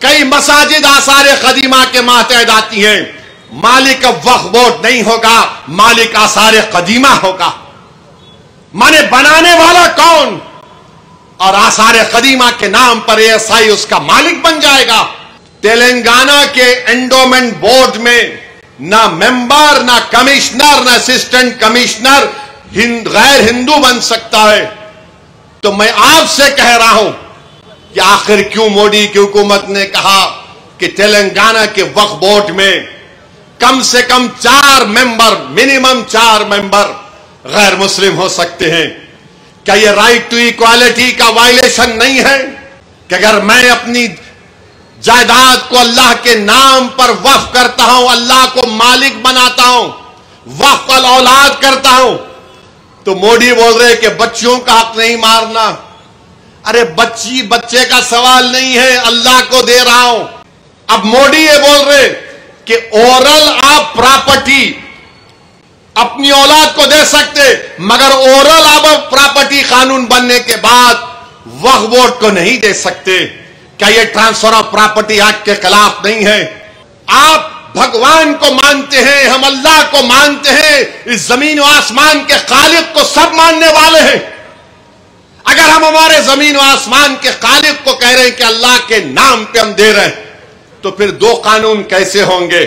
कई मसाजिद आसार कदीमा के मातहत आती हैं, मालिक वक्फ बोर्ड नहीं होगा, मालिक आसार कदीमा होगा। माने बनाने वाला कौन? और आसार कदीमा के नाम पर एएसआई उसका मालिक बन जाएगा। तेलंगाना के एंडोमेंट बोर्ड में ना मेंबर, ना कमिश्नर, ना असिस्टेंट कमिश्नर गैर हिंदू बन सकता है। तो मैं आपसे कह रहा हूं कि आखिर क्यों मोदी की हुकूमत ने कहा कि तेलंगाना के वक्फ बोर्ड में कम से कम 4 मेंबर, मिनिमम 4 मेंबर गैर मुस्लिम हो सकते हैं? क्या यह राइट टू इक्वालिटी का वायलेशन नहीं है कि अगर मैं अपनी जायदाद को अल्लाह के नाम पर वक्फ करता हूं, अल्लाह को मालिक बनाता हूं, वक्फ अल औलाद करता हूं, तो मोदी बोल रहे कि बच्चियों का हक नहीं मारना। अरे बच्चे का सवाल नहीं है, अल्लाह को दे रहा हूं। अब मोदी ये बोल रहे कि ओरल आप प्रॉपर्टी अपनी औलाद को दे सकते, मगर ओरल आप प्रॉपर्टी कानून बनने के बाद वक्फ बोर्ड को नहीं दे सकते। क्या यह ट्रांसफर ऑफ प्रॉपर्टी एक्ट के खिलाफ नहीं है? आप भगवान को मानते हैं, हम अल्लाह को मानते हैं, इस जमीन और आसमान के खालिक को सब मानने वाले हैं। अगर हम हमारे जमीन और आसमान के खालिक को कह रहे हैं कि अल्लाह के नाम पे हम दे रहे हैं, तो फिर 2 कानून कैसे होंगे?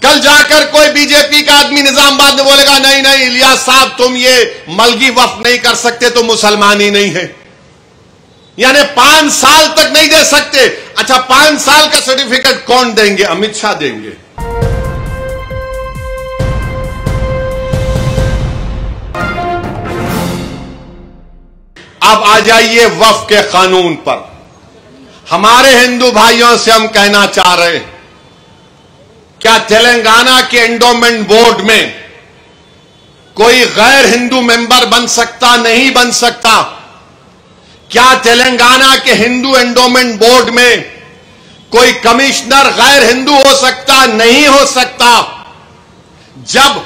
कल जाकर कोई बीजेपी का आदमी निजामाबाद में बोलेगा नहीं नहीं इलियास साहब तुम ये मलगी वक्फ नहीं कर सकते, तो मुसलमान ही नहीं है, यानी 5 साल तक नहीं दे सकते। अच्छा 5 साल का सर्टिफिकेट कौन देंगे? अमित शाह देंगे। अब आ जाइए वक्फ के कानून पर। हमारे हिंदू भाइयों से हम कहना चाह रहे हैं, क्या तेलंगाना के एंडोमेंट बोर्ड में कोई गैर हिंदू मेंबर बन सकता? नहीं बन सकता। क्या तेलंगाना के हिंदू एंडोमेंट बोर्ड में कोई कमिश्नर गैर हिंदू हो सकता? नहीं हो सकता। जब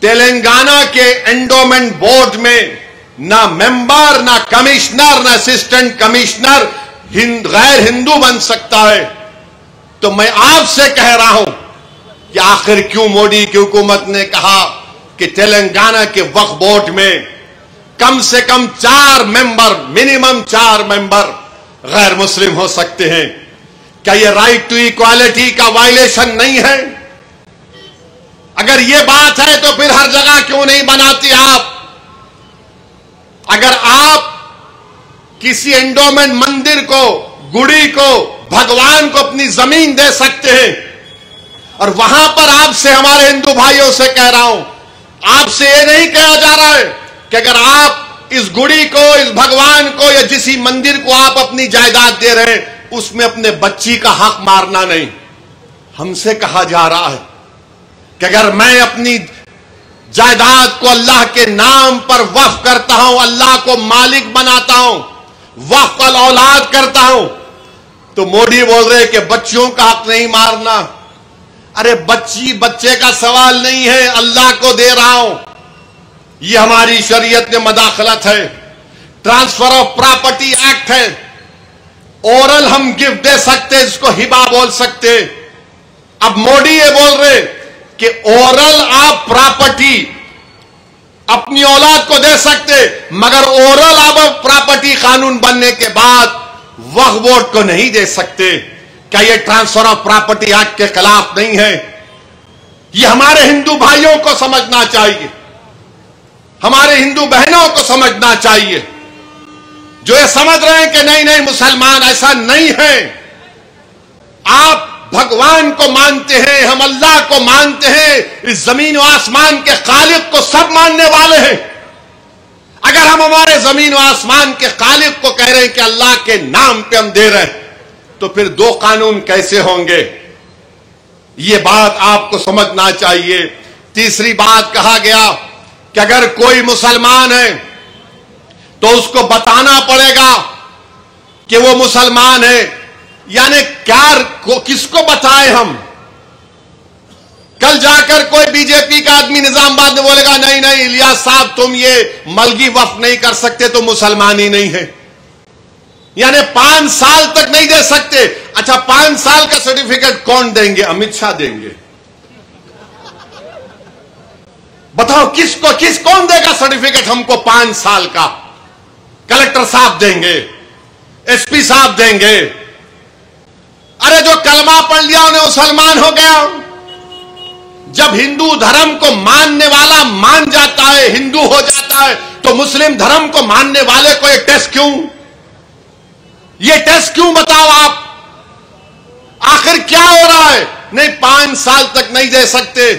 तेलंगाना के एंडोमेंट बोर्ड में ना मेंबर, ना कमिश्नर, ना असिस्टेंट कमिश्नर गैर हिंदू बन सकता है, तो मैं आपसे कह रहा हूं कि आखिर क्यों मोदी की हुकूमत ने कहा कि तेलंगाना के वक्फ बोर्ड में कम से कम 4 मेंबर, मिनिमम 4 मेंबर गैर मुस्लिम हो सकते हैं? क्या यह राइट टू इक्वालिटी का वायलेशन नहीं है? अगर यह बात है तो फिर हर जगह क्यों नहीं बनाती आप? अगर आप किसी एंडोमेंट मंदिर को, गुड़ी को, भगवान को अपनी जमीन दे सकते हैं, और वहां पर आपसे, हमारे हिंदू भाइयों से कह रहा हूं, आपसे यह नहीं कहा जा रहा है कि अगर आप इस गुड़ी को, इस भगवान को या किसी मंदिर को आप अपनी जायदाद दे रहे हैं, उसमें अपने बच्ची का हक मारना नहीं। हमसे कहा जा रहा है कि अगर मैं अपनी जायदाद को अल्लाह के नाम पर वक्फ करता हूं, अल्लाह को मालिक बनाता हूं, वक्फ अल औलाद करता हूं, तो मोदी बोल रहे कि बच्चियों का हक नहीं मारना। अरे बच्चे का सवाल नहीं है, अल्लाह को दे रहा हूं। यह हमारी शरीयत में मदाखलत है। ट्रांसफर ऑफ प्रॉपर्टी एक्ट है। ओरल हम गिफ्ट दे सकते, इसको हिबा बोल सकते। अब मोदी ये बोल रहे कि ओरल आप प्रॉपर्टी अपनी औलाद को दे सकते, मगर ओरल आप प्रॉपर्टी कानून बनने के बाद वक्फ बोर्ड को नहीं दे सकते। क्या यह ट्रांसफर ऑफ प्रॉपर्टी एक्ट के खिलाफ नहीं है? यह हमारे हिंदू भाइयों को समझना चाहिए, हमारे हिंदू बहनों को समझना चाहिए, जो ये समझ रहे हैं कि नहीं नहीं मुसलमान ऐसा नहीं है। आप भगवान को मानते हैं, हम अल्लाह को मानते हैं, इस जमीन और आसमान के खालिक को सब मानने वाले हैं। अगर हम हमारे जमीन और आसमान के खालिक को कह रहे हैं कि अल्लाह के नाम पे हम दे रहे हैं, तो फिर 2 कानून कैसे होंगे? यह बात आपको समझना चाहिए। तीसरी बात कहा गया कि अगर कोई मुसलमान है तो उसको बताना पड़ेगा कि वो मुसलमान है, यानी किसको बताएं हम? कल जाकर कोई बीजेपी का आदमी निजामाबाद में बोलेगा नहीं नहीं इलियास साहब तुम ये मलगी वक्फ नहीं कर सकते, तो मुसलमान ही नहीं है, यानी 5 साल तक नहीं दे सकते। अच्छा 5 साल का सर्टिफिकेट कौन देंगे? अमित शाह देंगे। बताओ कौन देगा सर्टिफिकेट हमको 5 साल का? कलेक्टर साहब देंगे, एसपी साहब देंगे। अरे जो कलमा पढ़ लिया उन्हें मुसलमान हो गया। जब हिंदू धर्म को मानने वाला मान जाता है, हिंदू हो जाता है, तो मुस्लिम धर्म को मानने वाले को ये टेस्ट क्यों? ये टेस्ट क्यों बताओ आप? आखिर क्या हो रहा है? नहीं 5 साल तक नहीं दे सकते।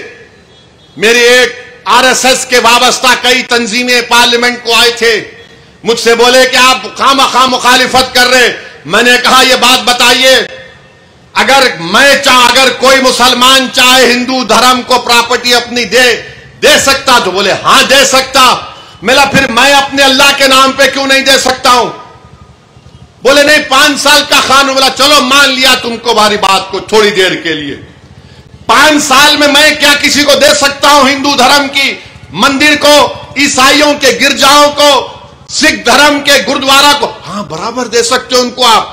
मेरी एक आरएसएस के वाबस्ता कई तंजीमें पार्लियामेंट को आए थे, मुझसे बोले कि आप खामखा मुखालिफत कर रहे। मैंने कहा ये बात बताइए, अगर कोई मुसलमान चाहे हिंदू धर्म को प्रॉपर्टी अपनी दे सकता? तो बोले हां दे सकता। मेरा फिर मैं अपने अल्लाह के नाम पे क्यों नहीं दे सकता हूं? बोले नहीं 5 साल का कानून। बोला चलो मान लिया तुमको हमारी बात को थोड़ी देर के लिए। 5 साल में मैं क्या किसी को दे सकता हूं? हिंदू धर्म की मंदिर को, ईसाइयों के गिरजाओं को, सिख धर्म के गुरुद्वारा को? हां बराबर दे सकते हो उनको आप।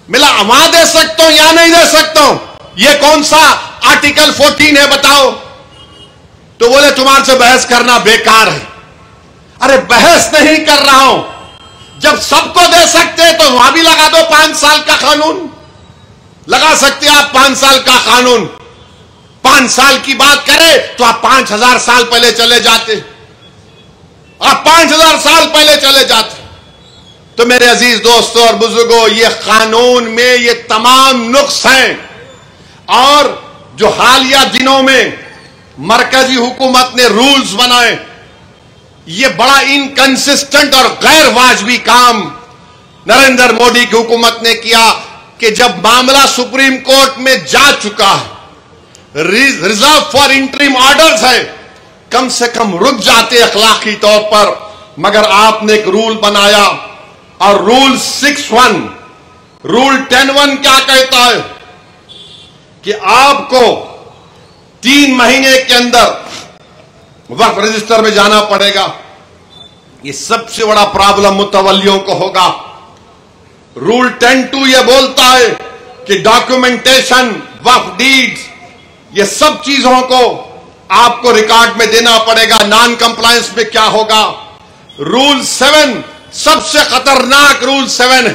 मिला वहां दे सकता हूं या नहीं दे सकता हूं? ये कौन सा आर्टिकल 14 है बताओ? तो बोले तुम्हारे से बहस करना बेकार है। अरे बहस नहीं कर रहा हूं, जब सबको दे सकते तो वहां भी लगा दो 5 साल का कानून। लगा सकते आप 5 साल का कानून। 5 साल की बात करें तो आप 5000 साल पहले चले जाते। आप 5000 साल पहले चले जाते। तो मेरे अजीज दोस्तों और बुजुर्गों, ये कानून में ये तमाम नुक्स हैं। और जो हालिया दिनों में मरकजी हुकूमत ने रूल्स बनाए, ये बड़ा इनकंसिस्टेंट और गैर वाजबी काम नरेंद्र मोदी की हुकूमत ने किया कि जब मामला सुप्रीम कोर्ट में जा चुका है, रिजर्व फॉर इंटरिम ऑर्डर्स है, कम से कम रुक जाते अखलाकी तौर पर। मगर आपने एक रूल बनाया, और रूल 6(1), रूल 10(1) क्या कहता है कि आपको 3 महीने के अंदर वक्फ रजिस्टर में जाना पड़ेगा। ये सबसे बड़ा प्रॉब्लम मुतवल्लियों को होगा। रूल 10(2) यह बोलता है कि डॉक्यूमेंटेशन, वक्फ डीड्स, ये सब चीजों को आपको रिकॉर्ड में देना पड़ेगा। नॉन कंप्लायंस में क्या होगा? रूल 7 सबसे खतरनाक रूल 7 है।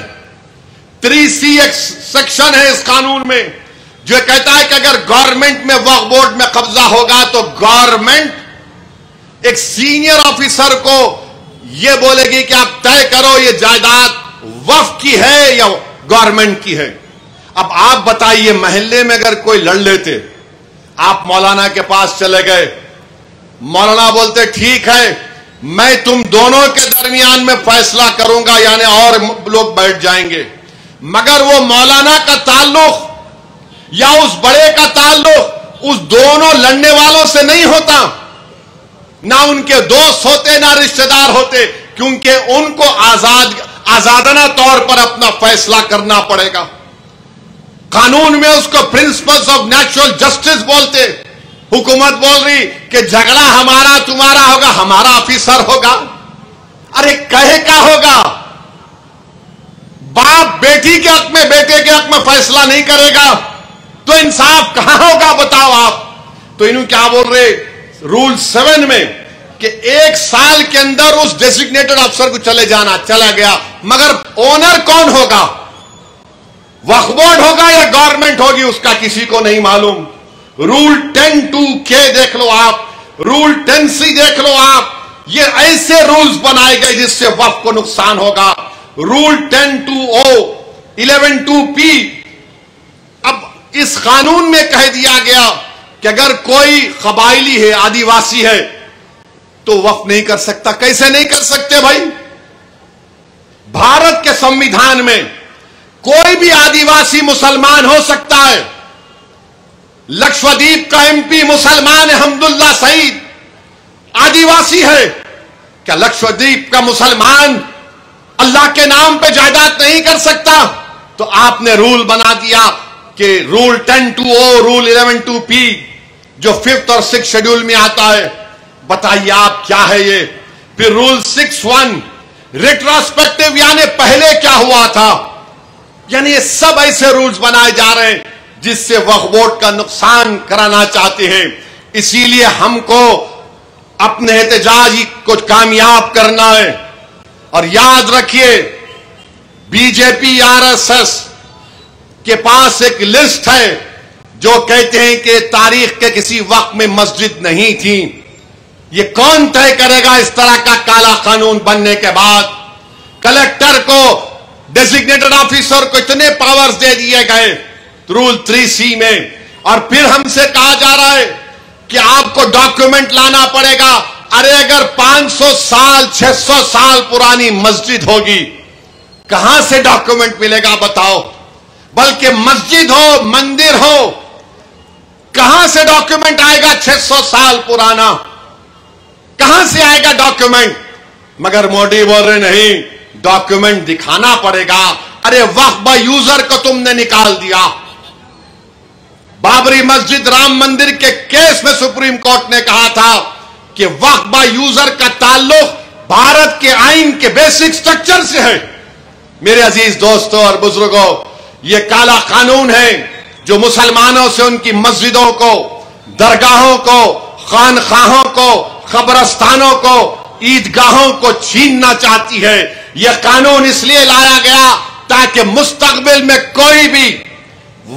3C एक सेक्शन है इस कानून में जो कहता है कि अगर गवर्नमेंट में वक्फ बोर्ड में कब्जा होगा तो गवर्नमेंट एक सीनियर ऑफिसर को यह बोलेगी कि आप तय करो ये जायदाद वक्फ की है या गवर्नमेंट की है। अब आप बताइए, महल्ले में अगर कोई लड़ लेते, आप मौलाना के पास चले गए, मौलाना बोलते ठीक है मैं तुम दोनों के दरमियान में फैसला करूंगा, यानी और लोग बैठ जाएंगे, मगर वो मौलाना का ताल्लुक या उस बड़े का ताल्लुक उस दोनों लड़ने वालों से नहीं होता, ना उनके दोस्त होते ना रिश्तेदार होते, क्योंकि उनको आजादाना तौर पर अपना फैसला करना पड़ेगा। कानून में उसको प्रिंसिपल्स ऑफ नेचुरल जस्टिस बोलते। हुकूमत बोल रही कि झगड़ा हमारा तुम्हारा होगा, हमारा ऑफिसर होगा। अरे कहे क्या होगा? बाप बेटी के हक में, बेटे के हक में फैसला नहीं करेगा तो इंसाफ कहां होगा बताओ आप? तो इन्होंने क्या बोल रहे रूल 7 में कि 1 साल के अंदर उस डेजिग्नेटेड अफसर को चला गया, मगर ओनर कौन होगा? वक्फ बोर्ड होगा या गवर्नमेंट होगी, उसका किसी को नहीं मालूम। रूल 10(2) देख लो आप, रूल 10(C) देख लो आप। ये ऐसे रूल्स बनाए गए जिससे वक्फ को नुकसान होगा। Rule 10(2)O, 11(2)P। अब इस कानून में कह दिया गया कि अगर कोई कबायली है, आदिवासी है, तो वक्फ नहीं कर सकता। कैसे नहीं कर सकते भाई? भारत के संविधान में कोई भी आदिवासी मुसलमान हो सकता है। लक्षद्वीप का MP मुसलमान है, हमदुल्ला सईद आदिवासी है। क्या लक्षद्वीप का मुसलमान अल्लाह के नाम पे जायदाद नहीं कर सकता? तो आपने रूल बना दिया कि रूल 10(2)O, रूल 11(2)P जो 5th और 6th शेड्यूल में आता है। बताइए आप क्या है ये? फिर रूल 6(1) रिट्रोस्पेक्टिव, यानी पहले क्या हुआ था यानी ये सब ऐसे रूल्स बनाए जा रहे हैं जिससे वक्फ बोर्ड का नुकसान कराना चाहते हैं। इसीलिए हमको अपने एहतजाज को कामयाब करना है। और याद रखिए, बीजेपी आरएसएस के पास एक लिस्ट है जो कहते हैं कि तारीख के किसी वक्त में मस्जिद नहीं थी। ये कौन तय करेगा इस तरह का काला कानून बनने के बाद? कलेक्टर को, डेजिग्नेटेड ऑफिसर को इतने पावर्स दे दिए गए रूल 3C में, और फिर हमसे कहा जा रहा है कि आपको डॉक्यूमेंट लाना पड़ेगा। अरे अगर 500 साल 600 साल पुरानी मस्जिद होगी, कहां से डॉक्यूमेंट मिलेगा बताओ? बल्कि मस्जिद हो, मंदिर हो, कहां से डॉक्यूमेंट आएगा? 600 साल पुराना कहां से आएगा डॉक्यूमेंट? मगर मोदी बोल रहे नहीं, डॉक्यूमेंट दिखाना पड़ेगा। अरे वक्फ यूजर को तुमने निकाल दिया। बाबरी मस्जिद, राम मंदिर के केस में सुप्रीम कोर्ट ने कहा था कि वक्फ यूजर का ताल्लुक भारत के आइन के बेसिक स्ट्रक्चर से है। मेरे अजीज दोस्तों और बुजुर्गों, यह काला कानून है जो मुसलमानों से उनकी मस्जिदों को, दरगाहों को, खानखाहों को, कब्रस्तानों को, ईदगाहों को छीनना चाहती है। यह कानून इसलिए लाया गया ताकि मुस्तकबिल में कोई भी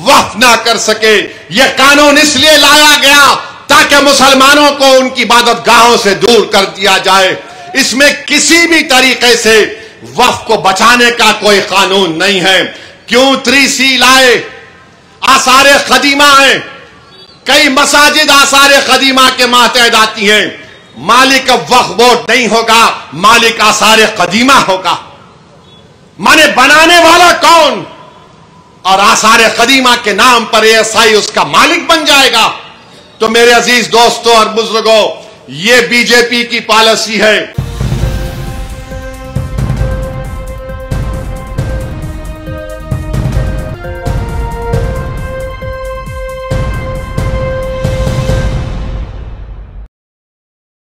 वक्फ ना कर सके। यह कानून इसलिए लाया गया ताकि मुसलमानों को उनकी इबादतगाहों से दूर कर दिया जाए। इसमें किसी भी तरीके से वक्फ को बचाने का कोई कानून नहीं है। क्यों 3C लाए? आसारे कदीमा है, कई मसाजिद आसारे कदीमा के मातहत आती हैं। मालिक वक्फ बोर्ड नहीं होगा, मालिक आसारे कदीमा होगा। माने बनाने वाला कौन? और आसारे कदीमा के नाम पर ASI उसका मालिक बन जाएगा। तो मेरे अजीज दोस्तों और बुजुर्गों, ये बीजेपी की पॉलिसी है।